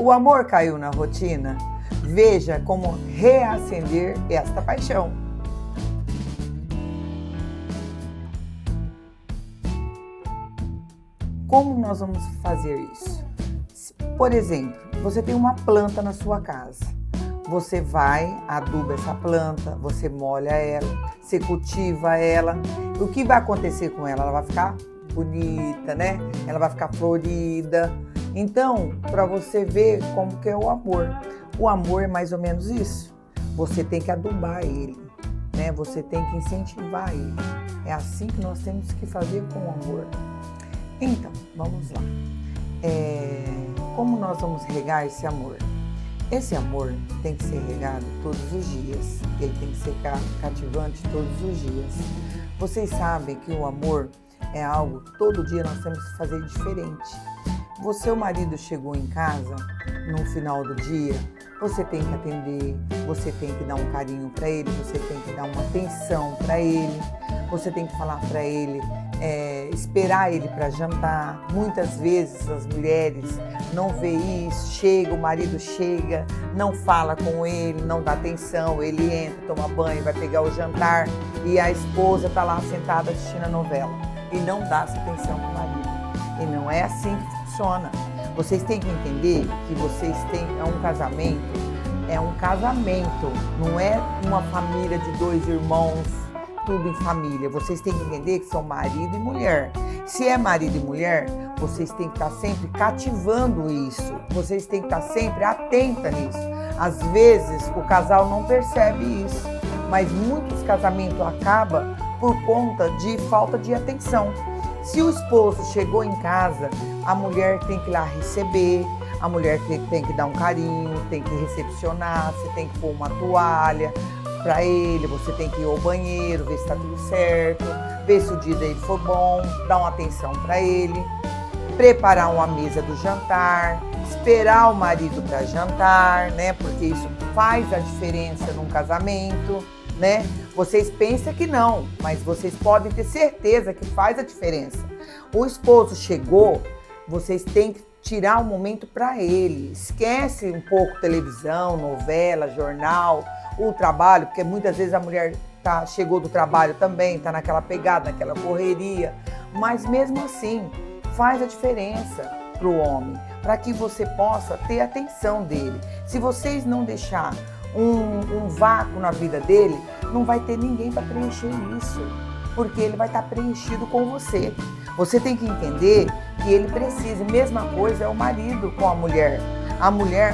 O amor caiu na rotina? Veja como reacender esta paixão. Como nós vamos fazer isso? Por exemplo, você tem uma planta na sua casa. Você vai, aduba essa planta, você molha ela, você cultiva ela. O que vai acontecer com ela? Ela vai ficar bonita, né? Ela vai ficar florida. Então, para você ver como que é o amor é mais ou menos isso. Você tem que adubar ele, né? Você tem que incentivar ele. É assim que nós temos que fazer com o amor. Então, vamos lá. Como nós vamos regar esse amor? Esse amor tem que ser regado todos os dias. Ele tem que ser cativante todos os dias. Vocês sabem que o amor é algo que todo dia nós temos que fazer diferente. Seu marido chegou em casa no final do dia, você tem que atender, você tem que dar um carinho para ele, você tem que dar uma atenção para ele, você tem que falar para ele, esperar ele para jantar. Muitas vezes as mulheres não veem isso, o marido chega, não fala com ele, não dá atenção, ele entra, toma banho, vai pegar o jantar e a esposa está lá sentada assistindo a novela e não dá essa atenção para o marido. E não é assim que funciona. Vocês têm que entender que vocês têm um casamento, não é uma família de 2 irmãos, tudo em família. Vocês têm que entender que são marido e mulher. Se é marido e mulher, vocês têm que estar sempre cativando isso. Vocês têm que estar sempre atenta nisso. Às vezes o casal não percebe isso, mas muitos casamentos acabam por conta de falta de atenção. Se o esposo chegou em casa, a mulher tem que ir lá receber, a mulher tem que dar um carinho, tem que recepcionar, você tem que pôr uma toalha para ele, você tem que ir ao banheiro, ver se está tudo certo, ver se o dia dele for bom, dar uma atenção para ele, preparar uma mesa do jantar, esperar o marido para jantar, né? Porque isso faz a diferença num casamento, né? Vocês pensam que não, mas vocês podem ter certeza que faz a diferença. O esposo chegou, vocês têm que tirar um momento para ele. Esquece um pouco televisão, novela, jornal, o trabalho, porque muitas vezes a mulher chegou do trabalho também, está naquela pegada, naquela correria. Mas mesmo assim, faz a diferença para o homem, para que você possa ter a atenção dele. Se vocês não deixar um vácuo na vida dele, não vai ter ninguém para preencher isso, porque ele vai estar preenchido com você. Você tem que entender que ele precisa. Mesma coisa é o marido com a mulher.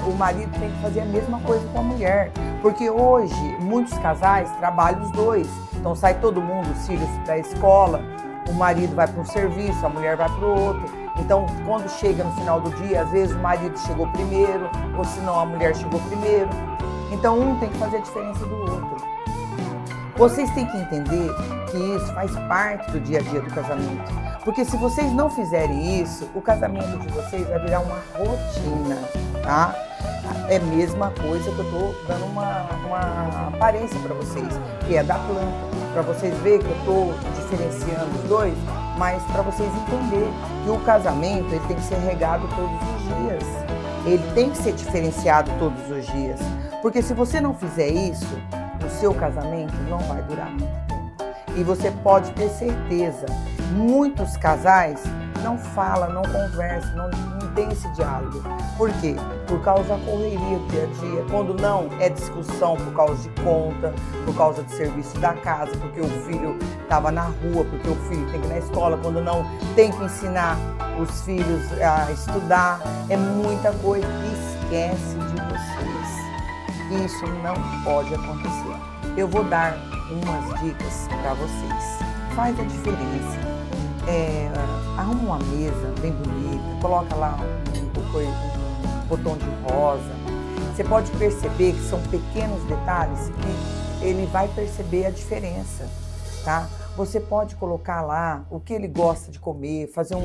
O marido tem que fazer a mesma coisa com a mulher, porque hoje muitos casais trabalham os dois. Então sai todo mundo, os filhos para a escola, o marido vai para um serviço, a mulher vai para o outro. Então quando chega no final do dia, às vezes o marido chegou primeiro, ou se não a mulher chegou primeiro. Então um tem que fazer a diferença do outro. Vocês têm que entender que isso faz parte do dia a dia do casamento. Porque se vocês não fizerem isso, o casamento de vocês vai virar uma rotina, tá? É a mesma coisa que eu estou dando uma aparência para vocês, que é da planta. Para vocês verem que eu estou diferenciando os dois, mas para vocês entenderem que o casamento ele tem que ser regado todos os dias. Ele tem que ser diferenciado todos os dias. Porque se você não fizer isso, o seu casamento não vai durar muito tempo. E você pode ter certeza, muitos casais não falam, não conversam, não tem esse diálogo. Por quê? Por causa da correria do dia a dia. Quando não, é discussão por causa de conta, por causa do serviço da casa, porque o filho estava na rua, porque o filho tem que ir na escola. Quando não, tem que ensinar os filhos a estudar. É muita coisa. Esquece de vocês. Isso não pode acontecer. Eu vou dar umas dicas para vocês. Faz a diferença. Arruma uma mesa bem bonita, coloca lá um botão de rosa. Você pode perceber que são pequenos detalhes que ele vai perceber a diferença, tá? Você pode colocar lá o que ele gosta de comer, fazer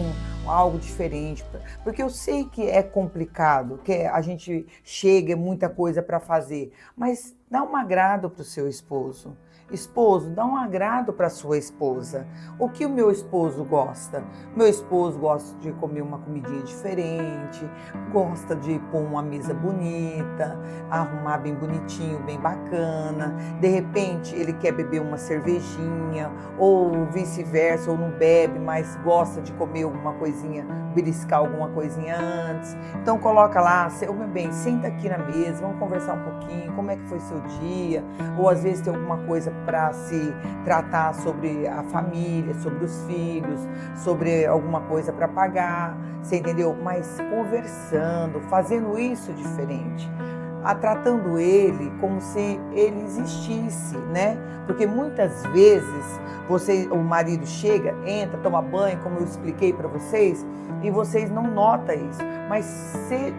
algo diferente, porque eu sei que é complicado, que a gente chega, é muita coisa para fazer, mas dá um agrado para o seu esposo. Esposo, dá um agrado para sua esposa. O que o meu esposo gosta? Meu esposo gosta de comer uma comidinha diferente, gosta de pôr uma mesa bonita, arrumar bem bonitinho, bem bacana. De repente, ele quer beber uma cervejinha, ou vice-versa, ou não bebe, mas gosta de comer alguma coisinha, beliscar alguma coisinha antes. Então, coloca lá, meu bem, senta aqui na mesa, vamos conversar um pouquinho, como é que foi seu dia? Ou às vezes tem alguma coisa para se tratar sobre a família, sobre os filhos, sobre alguma coisa para pagar, você entendeu? Mas conversando, fazendo isso diferente, tratando ele como se ele existisse, né? Porque muitas vezes o marido chega, entra, toma banho, como eu expliquei para vocês, e vocês não notam isso, mas você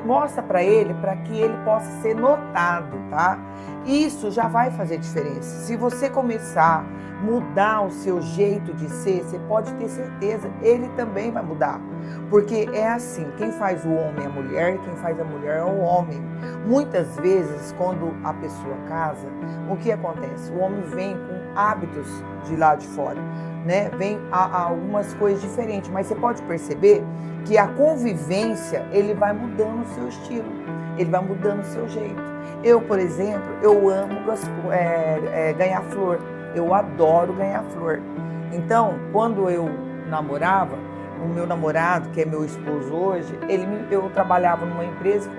mostra para ele, para que ele possa ser notado, tá? Isso já vai fazer diferença. Se você começar a mudar o seu jeito de ser, você pode ter certeza, ele também vai mudar. Porque é assim, quem faz o homem é a mulher, quem faz a mulher é o homem. Muitas vezes, quando a pessoa casa, o que acontece? O homem vem com hábitos de lá de fora, né? Vem a algumas coisas diferentes, mas você pode perceber que a convivência, ele vai mudando o seu estilo, ele vai mudando o seu jeito. Eu, por exemplo, eu amo ganhar flor, eu adoro ganhar flor. Então, quando eu namorava, o meu namorado, que é meu esposo hoje, eu trabalhava numa empresa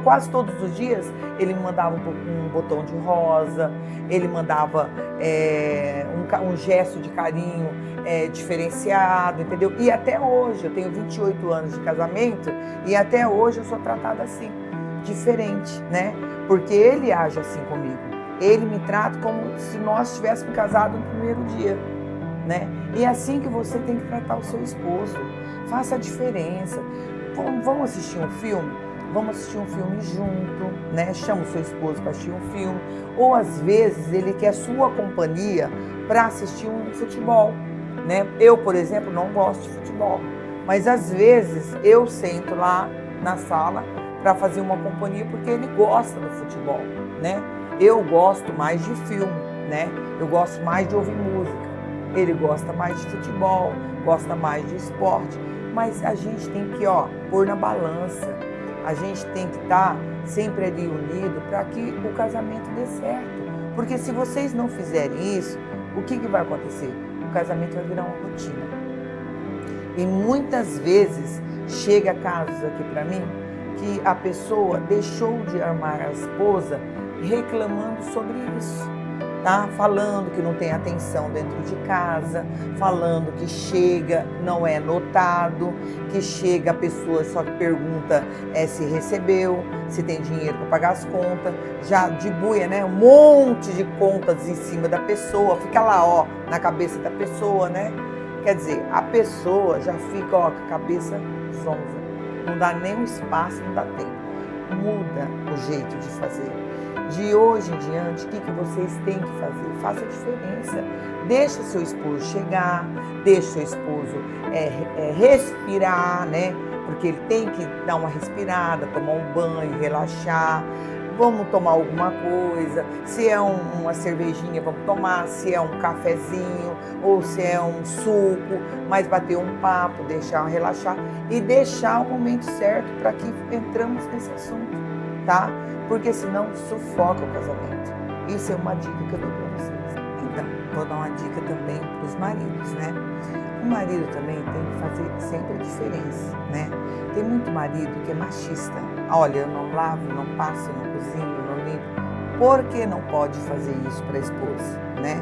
quase todos os dias, ele me mandava um botão de rosa, ele mandava um gesto de carinho diferenciado, entendeu? E até hoje, eu tenho 28 anos de casamento, e até hoje eu sou tratada assim, diferente, né? Porque ele age assim comigo, ele me trata como se nós tivéssemos casado no primeiro dia, né? E é assim que você tem que tratar o seu esposo. Faça a diferença. Vamos assistir um filme? Vamos assistir um filme junto, né? Chama o seu esposo para assistir um filme. Ou às vezes ele quer sua companhia para assistir um futebol, né? Eu, por exemplo, não gosto de futebol, mas às vezes eu sento lá na sala para fazer uma companhia porque ele gosta do futebol, né? Eu gosto mais de filme, né? Eu gosto mais de ouvir música. Ele gosta mais de futebol, gosta mais de esporte, mas a gente tem que, pôr na balança. A gente tem que estar sempre ali unido para que o casamento dê certo. Porque se vocês não fizerem isso, o que vai acontecer? O casamento vai virar uma rotina. E muitas vezes chega casos aqui para mim que a pessoa deixou de amar a esposa reclamando sobre isso. Tá? Falando que não tem atenção dentro de casa, falando que chega, não é notado, que chega a pessoa só pergunta se recebeu, se tem dinheiro para pagar as contas, já debuia, né? Um monte de contas em cima da pessoa, fica lá, na cabeça da pessoa, né? Quer dizer, a pessoa já fica, com a cabeça zonza, não dá nem um espaço, não dá tempo. Muda o jeito de fazer. De hoje em diante, o que vocês têm que fazer? Faça a diferença. Deixa seu esposo chegar, deixa seu esposo respirar, né? Porque ele tem que dar uma respirada, tomar um banho, relaxar. Vamos tomar alguma coisa. Se é uma cervejinha, vamos tomar. Se é um cafezinho ou se é um suco, mas bater um papo, deixar relaxar e deixar o momento certo para que entramos nesse assunto, tá? Porque senão sufoca o casamento. Isso é uma dica que eu dou para vocês. Então, vou dar uma dica também para os maridos, né? O marido também tem que fazer sempre a diferença, né? Tem muito marido que é machista. Olha, eu não lavo, não passo, não cozinho, não limpo. Por que não pode fazer isso para a esposa, né?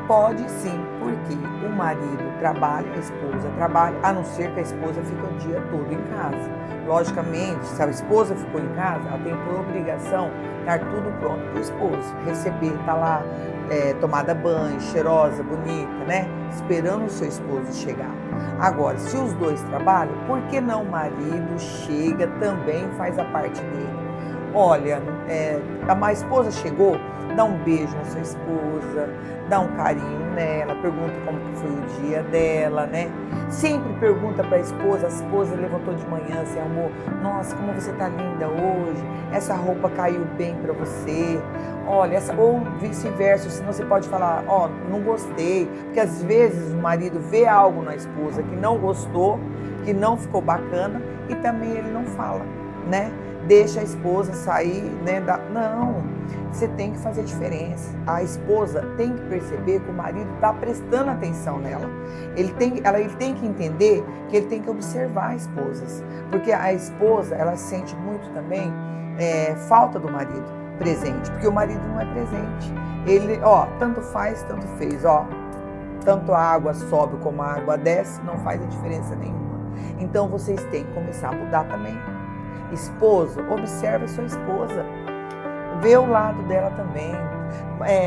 Pode sim, porque o marido trabalha, a esposa trabalha, a não ser que a esposa fique o dia todo em casa. Logicamente, se a esposa ficou em casa, ela tem por obrigação estar tudo pronto para o esposo. Receber, estar lá, tomada banho, cheirosa, bonita, né? Esperando o seu esposo chegar. Agora, se os dois trabalham, por que não o marido chega também e faz a parte dele? Olha, a esposa chegou, dá um beijo na sua esposa, dá um carinho nela, pergunta como que foi o dia dela, né? Sempre pergunta para a esposa levantou de manhã, se arrumou, nossa, como você tá linda hoje, essa roupa caiu bem para você, olha, ou vice-versa, senão você pode falar, ó, não gostei, porque às vezes o marido vê algo na esposa que não gostou, que não ficou bacana e também ele não fala, né? Deixa a esposa sair, né? Não, você tem que fazer diferença. A esposa tem que perceber que o marido está prestando atenção nela. Ele tem que entender que ele tem que observar a esposa, porque a esposa, ela sente muito também falta do marido presente, porque o marido não é presente. Ele, ó, tanto faz, tanto fez, ó, tanto a água sobe como a água desce, não faz a diferença nenhuma. Então vocês têm que começar a mudar também. Esposo, observe a sua esposa, vê o lado dela também,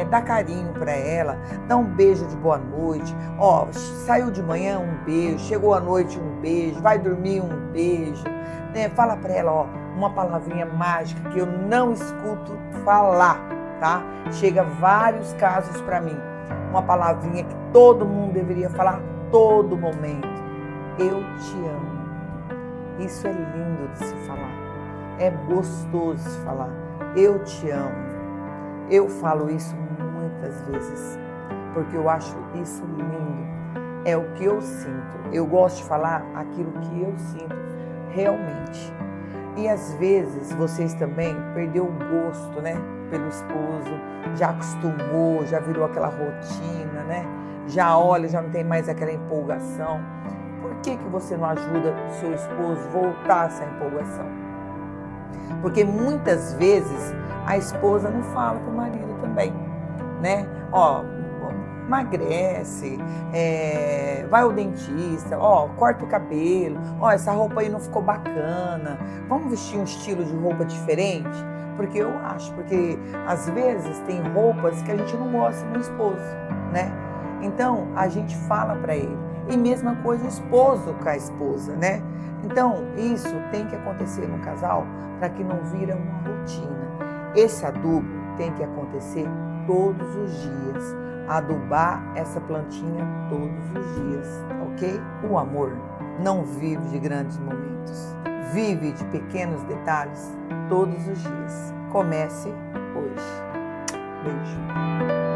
dá carinho para ela, dá um beijo de boa noite, ó, saiu de manhã um beijo, chegou à noite um beijo, vai dormir um beijo, né? Fala para ela, ó, uma palavrinha mágica que eu não escuto falar, tá? Chega vários casos para mim, uma palavrinha que todo mundo deveria falar todo momento: eu te amo. Isso é lindo de se falar, é gostoso de se falar, eu te amo. Eu falo isso muitas vezes, porque eu acho isso lindo, é o que eu sinto. Eu gosto de falar aquilo que eu sinto realmente. E às vezes vocês também perdeu o gosto, né, pelo esposo, já acostumou, já virou aquela rotina, né? Já olha, já não tem mais aquela empolgação. Por que você não ajuda o seu esposo a voltar a essa empolgação? Porque muitas vezes a esposa não fala para o marido também, né? Ó, emagrece, vai ao dentista, ó, corta o cabelo, ó, essa roupa aí não ficou bacana, vamos vestir um estilo de roupa diferente? Porque eu acho, porque às vezes tem roupas que a gente não gosta no esposo, né? Então a gente fala para ele. E mesma coisa o esposo com a esposa, né? Então, isso tem que acontecer no casal para que não vira uma rotina. Esse adubo tem que acontecer todos os dias. Adubar essa plantinha todos os dias, ok? O amor não vive de grandes momentos. Vive de pequenos detalhes todos os dias. Comece hoje. Beijo.